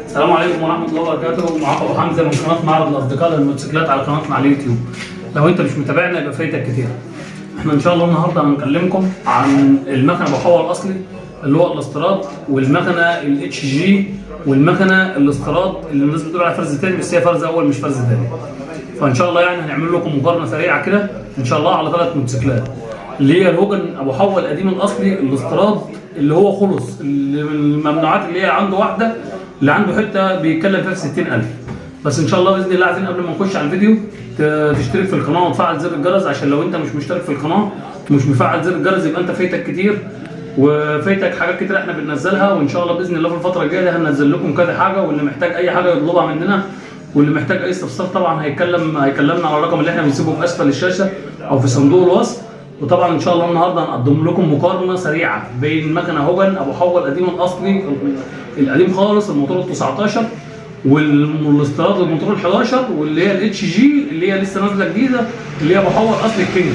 السلام عليكم ورحمه الله وبركاته. معاكم ابو حمزه من قناه معرض الاصدقاء للموتوسيكلات على قناتنا على اليوتيوب. لو انت مش متابعنا يبقى فايتك كتير. احنا ان شاء الله النهارده هنكلمكم عن المكنه ابو حوا الاصلي اللي هو الاستيراد، والمكنه الاتش جي، والمكنه الاستيراد اللي الناس بتقول عليها فرز تاني بس هي فرز اول مش فرز تاني. فان شاء الله يعني هنعمل لكم مقارنه سريعه كده ان شاء الله على 3 موتوسيكلات، اللي هي الهوجن ابو حوا القديم الاصلي الاستيراد اللي هو خلص، اللي من الممنوعات اللي هي عنده واحده اللي عنده حته بيتكلم فيها في 60,000. بس ان شاء الله باذن الله عايزين قبل ما نخش على الفيديو تشترك في القناه وتفعل زر الجرس، عشان لو انت مش مشترك في القناه ومش مفعل زر الجرس يبقى انت فايتك كتير وفايتك حاجات كتير احنا بننزلها. وان شاء الله باذن الله في الفتره الجايه هننزل لكم كذا حاجه، واللي محتاج اي حاجه يطلبها مننا، واللي محتاج اي استفسار طبعا هيكلمنا على الرقم اللي احنا بنسيبه في اسفل الشاشه او في صندوق الوصف. وطبعا ان شاء الله النهارده هنقدم لكم مقارنه سريعه بين مكنه هوجن ابو حوا القديم الاصلي القديم خالص الموتور ال 19 والاستيراد الموتور ال 11 واللي هي الاتش جي اللي هي لسه نازله جديده اللي هي ابو حوا الاصلي الكينج.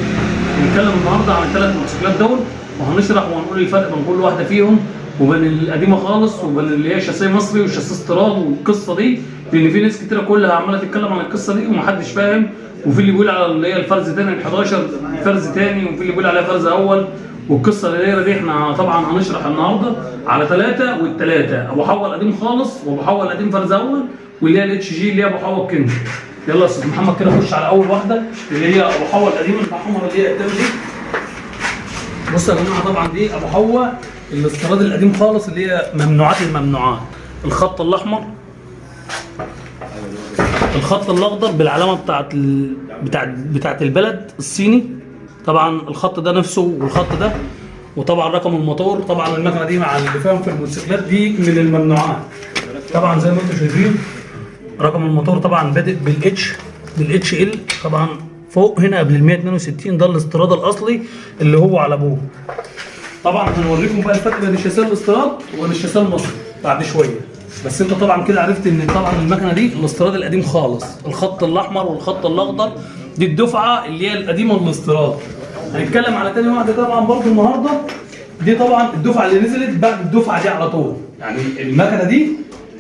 هنتكلم النهارده عن ال3 موتوسيكلات دول وهنشرح وهنقول الفرق بين كل واحده فيهم وبين القديمه خالص وبين اللي هي شاسيه مصري وشاسيه استيراد والقصه دي، لان في ناس كتيره كلها عماله تتكلم عن القصه دي ومحدش فاهم، وفي اللي بيقول على اللي هي الفرز تاني ال 11 فرز تاني، وفي اللي بيقول عليها فرز اول. والقصه اللي دي احنا طبعا هنشرح النهارده على 3 والثلاثه، ابو حوا القديم خالص وابو حوا القديم فرز اول واللي هي الاتش جي اللي هي ابو حوا الكينج. يلا يا استاذ محمد كده خش على اول واحده اللي هي ابو حوا القديم الاحمر اللي هي قدام دي. بصوا يا جماعه طبعا دي ابو حوا الاستيراد القديم خالص اللي هي ممنوعات الممنوعات، الخط الاحمر، الخط الاخضر بالعلامه بتاعت البلد الصيني، طبعا الخط ده نفسه والخط ده، وطبعا رقم الموتور. طبعا المكنه دي مع اللي فاهم في الموتوسيكلات دي من الممنوعات. طبعا زي ما انتم شايفين رقم الموتور طبعا بادئ بالاتش ال، طبعا فوق هنا قبل ال 162 ده الاستيراد الاصلي اللي هو على ابوه. طبعا هنوريكم بقى الفرق بين الشاسيه الاستيراد وبين الشاسيه المصري بعد شويه. بس انت طبعا كده عرفت ان طبعا المكنه دي الاستيراد القديم خالص، الخط الاحمر والخط الاخضر دي الدفعه اللي هي القديمه الاستيراد. هنتكلم على تاني واحده طبعا برضو النهارده، دي طبعا الدفعه اللي نزلت بعد الدفعه دي على طول، يعني المكنه دي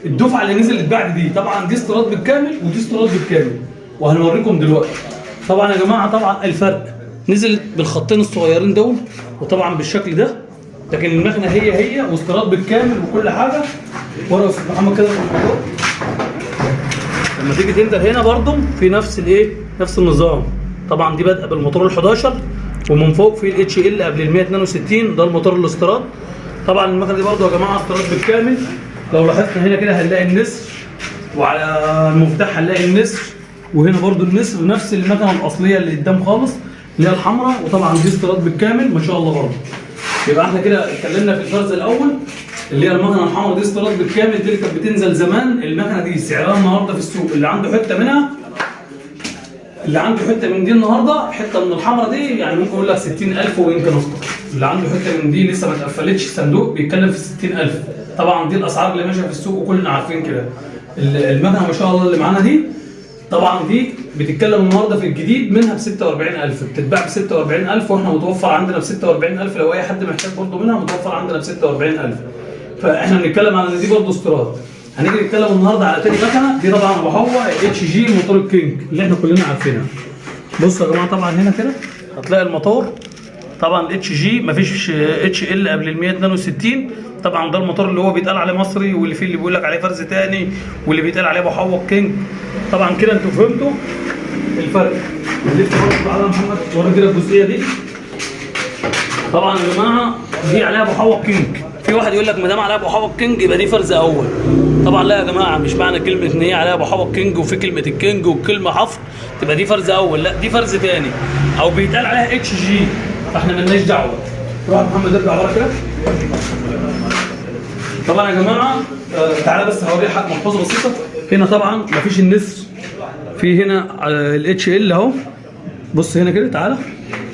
الدفعه اللي نزلت بعد دي، طبعا دي استيراد بالكامل ودي استيراد بالكامل وهنوريكم دلوقتي. طبعا يا جماعه طبعا الفرق نزلت بالخطين الصغيرين دول وطبعا بالشكل ده، لكن المكنه هي واستيراد بالكامل وكل حاجه. ورا يا استاذ محمد كده لما تيجي تنزل هنا برضو في نفس نفس النظام. طبعا دي بادئه بالموتور ال 11 ومن فوق في الاتش ال قبل ال 162 ده الموتور الاستيراد. طبعا المكنه دي برضو يا جماعه استيراد بالكامل. لو لاحظنا هنا كده هنلاقي النسر، وعلى المفتاح هنلاقي النسر، وهنا برضو النسر نفس المكنه الاصليه اللي قدام خالص اللي هي الحمراء. وطبعا دي استيراد بالكامل ما شاء الله برضو. يبقى احنا كده اتكلمنا في الفرز الاول اللي هي المكنه الحمراء دي استيراد بالكامل، دي اللي كانت بتنزل زمان. المكنه دي سعرها النهارده في السوق اللي عنده حته منها، اللي عنده حته من دي النهارده حته من الحمراء دي يعني ممكن اقول لك 60,000 ويمكن اكتر. اللي عنده حته من دي لسه ما اتقفلتش الصندوق بيتكلم في 60,000. طبعا دي الاسعار اللي ماشيه في السوق وكلنا عارفين كده. المكنه ما شاء الله اللي معانا دي طبعا دي بتتكلم النهارده في الجديد منها ب 46,000، بتتباع ب 46,000 واحنا متوفر عندنا ب 46,000. لو اي حد محتاج برضه منها متوفر عندنا ب 46,000. فاحنا بنتكلم على ان دي برضه استيراد. هنيجي نتكلم النهارده على تاني مكنه دي طبعا ابو حوا اتش جي موتور الكينج اللي احنا كلنا عارفينها. بصوا يا جماعه طبعا هنا كده هتلاقي الموتور طبعا الاتش جي مفيش اتش ال قبل ال 162. طبعا ده الموتور اللي هو بيتقال عليه مصري واللي فيه اللي بيقول لك عليه فرز تاني واللي بيتقال عليه ابو حوا الكينج. طبعا كده انتوا فهمتوا الفرق. نلف برضه تعالى يا محمد وري كده الجزئيه دي. طبعا يا جماعه دي عليها ابو حوا الكينج. في واحد يقول لك ما دام عليها ابو حوا الكينج يبقى دي فرز اول. طبعا لا يا جماعه، مش معنى كلمه ان هي عليها ابو حوا الكينج وفي كلمه الكينج والكلمه حفر تبقى دي فرز اول، لا دي فرز تاني او بيتقال عليها اتش جي، فاحنا مالناش دعوه. روح يا محمد ارجع ورا كده. طبعا يا جماعه تعالى بس هوري حاجه ملحوظه بسيطه. هنا طبعا مفيش النسر، في هنا الاتش ال اهو. بص هنا كده تعالى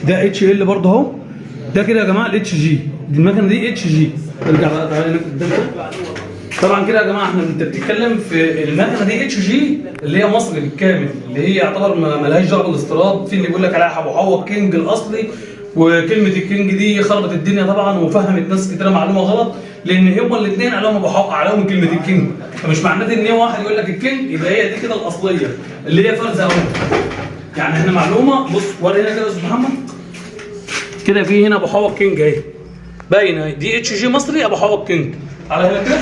ده اتش ال برضه اهو. ده كده يا جماعه الاتش جي، دي المكنه دي اتش جي. ارجع بقى تعالى هنا قدام. طبعا كده يا جماعه انت بتتكلم في المكنه دي اتش جي اللي هي مصري بالكامل، اللي هي يعتبر مالهاش دعوه بالاستيراد. في اللي بيقول لك عليها ابو حوا الكينج الاصلي، وكلمه الكينج دي خربت الدنيا طبعا وفهمت ناس كتير معلومه غلط. لان هما الاثنين عليهم كلمه الكينج، فمش معناته ان هو واحد يقول لك الكينج يبقى هي دي كده الاصليه اللي هي فرز اول. يعني احنا معلومه، بص وري هنا كده يا استاذ محمد كده، في هنا ابو حوا كينج اهي باينه، دي اتش جي مصري ابو حوا كينج. على هنا كده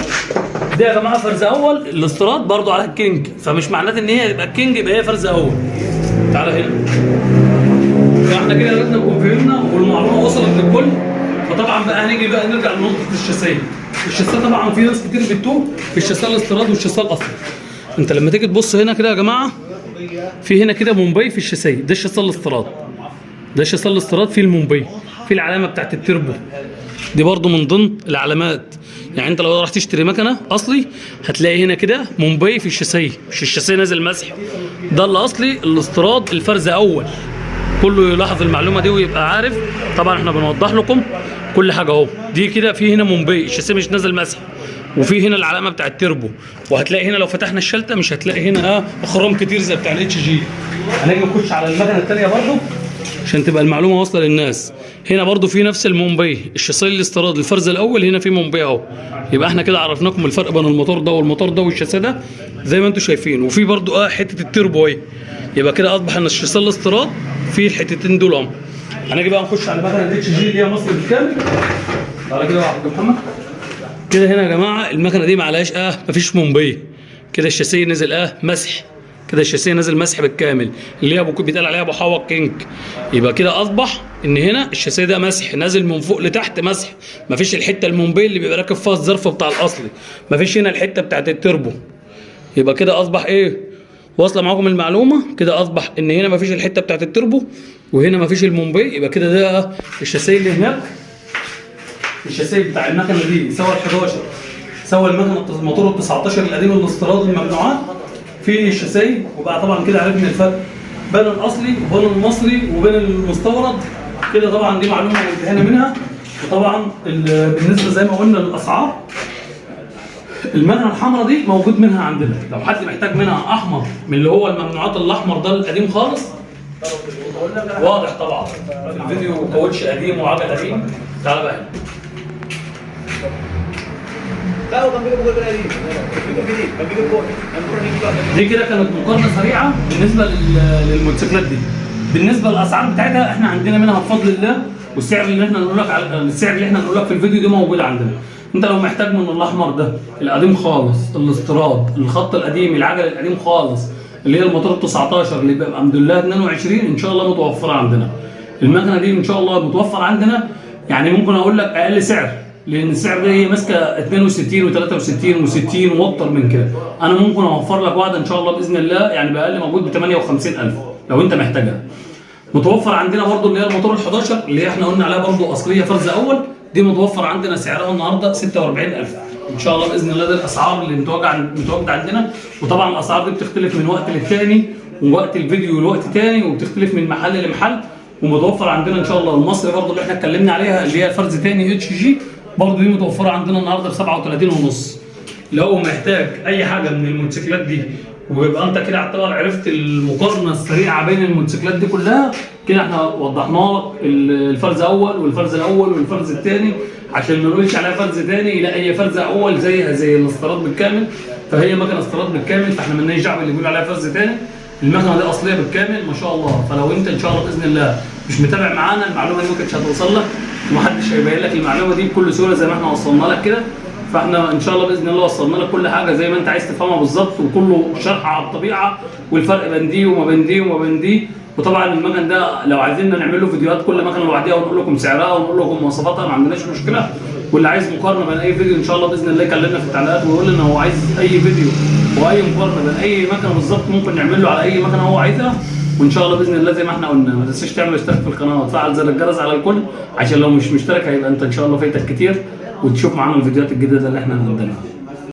دي يا جماعه فرز اول، الاستيراد برضو على الكينج، فمش معناته ان هي يبقى الكينج يبقى هي فرز اول. تعالى هنا، فاحنا كده لازم نكون فهمنا والمعلومه وصلت للكل. فطبعا بقى هنيجي بقى نرجع لنقطه الشاسيه. الشاسيه طبعا في ناس كتير بتتوه في الشاسيه الاستيراد والشاسيه الاصلي. انت لما تيجي تبص هنا كده يا جماعه، في هنا كده مومباي في الشاسيه، ده الشاسيه الاستيراد، ده الشاسيه الاستيراد في المومباي، في العلامه بتاعت التربو دي برضو من ضمن العلامات. يعني انت لو راح تشتري مكنه اصلي هتلاقي هنا كده مومباي في الشاسيه، مش الشاسيه نازل مسح، ده الاصلي الاستيراد الفرز اول. كله يلاحظ المعلومه دي ويبقى عارف. طبعا احنا بنوضح لكم كل حاجه اهو. دي كده في هنا مومباي الشاسيه مش نازل مسح، وفي هنا العلامه بتاع التربو، وهتلاقي هنا لو فتحنا الشلته مش هتلاقي هنا اخرام كتير زي بتاع الاتش جي. هنيجي نخش على المكنه الثانيه برضو عشان تبقى المعلومه واصله للناس. هنا برضو في نفس المومباي الشاسيه الاستيراد الفرز الاول، هنا في مومباي اهو. يبقى احنا كده عرفناكم الفرق بين الموتور ده والموتور ده والشاسيه ده زي ما انتم شايفين. وفي برضو حته التربو اهي. يبقى كده اصبح ان الشاسيه الاستيراد في الحتتين دول اهو. هنيجي بقى نخش على مكنه الاتش جي اللي هي مصر بالكامل. تعالى كده يا عبد محمد كده. هنا يا جماعه المكنه دي معلهاش مفيش مومباي، كده الشاسيه نزل مسح، كده الشاسيه نازل مسح بالكامل اللي هي بيتقال عليها ابو حوا كينج. يبقى كده اصبح ان هنا الشاسيه ده مسح نازل من فوق لتحت مسح، مفيش الحته المومباي اللي بيبقى راكب فيها الظرف بتاع الاصلي، مفيش هنا الحته بتاعت التربو. يبقى كده اصبح واصله معاكم المعلومه. كده اصبح ان هنا مفيش الحته بتاعت التربو وهنا مفيش المومباي. يبقى كده ده الشاسيه اللي هناك، الشاسيه بتاع المكنه دي سوى ال 11 سوى الموتور ال 19 القديم الاستيراد الممنوعات في الشاسيه. وبقى طبعا كده عرفنا الفرق بين الاصلي وبين المصري وبين المستورد. كده طبعا دي معلومه انتهينا منها. وطبعا بالنسبه زي ما قلنا للاسعار، المكنه الحمراء دي موجود منها عندنا، لو حد محتاج منها احمر من اللي هو الممنوعات الاحمر ده القديم خالص واضح طبعا الفيديو كاوتش قديم وعجل قديم. تعالى بقى دي كده كانت مقارنه سريعه بالنسبه للموتوسيكلات دي. بالنسبه للاسعار بتاعتها احنا عندنا منها بفضل الله، والسعر اللي احنا نقول لك السعر اللي احنا نقول لك في الفيديو ده موجود عندنا. انت لو محتاج من الاحمر ده القديم خالص الاستيراد الخط القديم العجل القديم خالص اللي هي الموتور 19 اللي بيبقى الحمد لله 22 ان شاء الله متوفره عندنا. المكنه دي ان شاء الله متوفره عندنا، يعني ممكن اقول لك اقل سعر، لان السعر ده هي ماسكه 62 و63 و60 واكتر من كده. انا ممكن اوفر لك واحده ان شاء الله باذن الله يعني باقل موجود ب 58,000 لو انت محتاجها. متوفر عندنا برضو اللي هي الموتور ال 11 اللي احنا قلنا عليها برضو اصليه فرز اول، دي متوفر عندنا سعرها النهارده 46,000 ان شاء الله باذن الله. ده الاسعار اللي متواجده عندنا. وطبعا الاسعار دي بتختلف من وقت للتاني ووقت الفيديو لوقت تاني، وبتختلف من محل لمحل. ومتوفر عندنا ان شاء الله المصري برضو اللي احنا اتكلمنا عليها اللي هي فرز تاني اتش جي، برضو دي متوفره عندنا النهارده ب 37.5. لو محتاج اي حاجه من الموتوسيكلات دي ويبقى انت كده اعتبر عرفت المقارنه السريعه بين الموتوسيكلات دي كلها، كده احنا وضحنا لك الفرز اول والفرز الاول والفرز الثاني عشان ما نقولش عليها فرز ثاني، لا هي فرز اول زيها زي الاستيراد بالكامل، فهي مكنه استيراد بالكامل، فاحنا مالناش دعوه اللي بيقول عليها فرز ثاني. المكنه دي اصليه بالكامل ما شاء الله. فلو انت ان شاء الله باذن الله مش متابع معانا المعلومه دي ما كانتش هتوصل لك ومحدش هيبين لك المعلومه دي بكل سهوله زي ما احنا وصلنا لك كده. فاحنا ان شاء الله باذن الله وصلنا لك كل حاجه زي ما انت عايز تفهمها بالظبط، وكله شرح على الطبيعه والفرق بين دي وما بين دي وما بين دي. وطبعا المكن ده لو عايزين نعمل له فيديوهات كل مكنه لوحدها ونقول لكم سعرها ونقول لكم مواصفاتها ما عندناش مشكله. واللي عايز مقارنه بين اي فيديو ان شاء الله باذن الله يكلمنا في التعليقات ويقول لنا هو عايز اي فيديو واي مقارنه بين اي مكنه بالظبط ممكن نعمل له على اي مكنه هو عايزها. وان شاء الله باذن الله زي ما احنا قلنا ما تنساش تعمل اشتراك في القناه وتفعل زر الجرس على الكل، عشان لو مش مشترك هيبقى انت ان شاء الله فايتك كتير، وتشوف معانا الفيديوهات الجديده اللي احنا هنقدمها.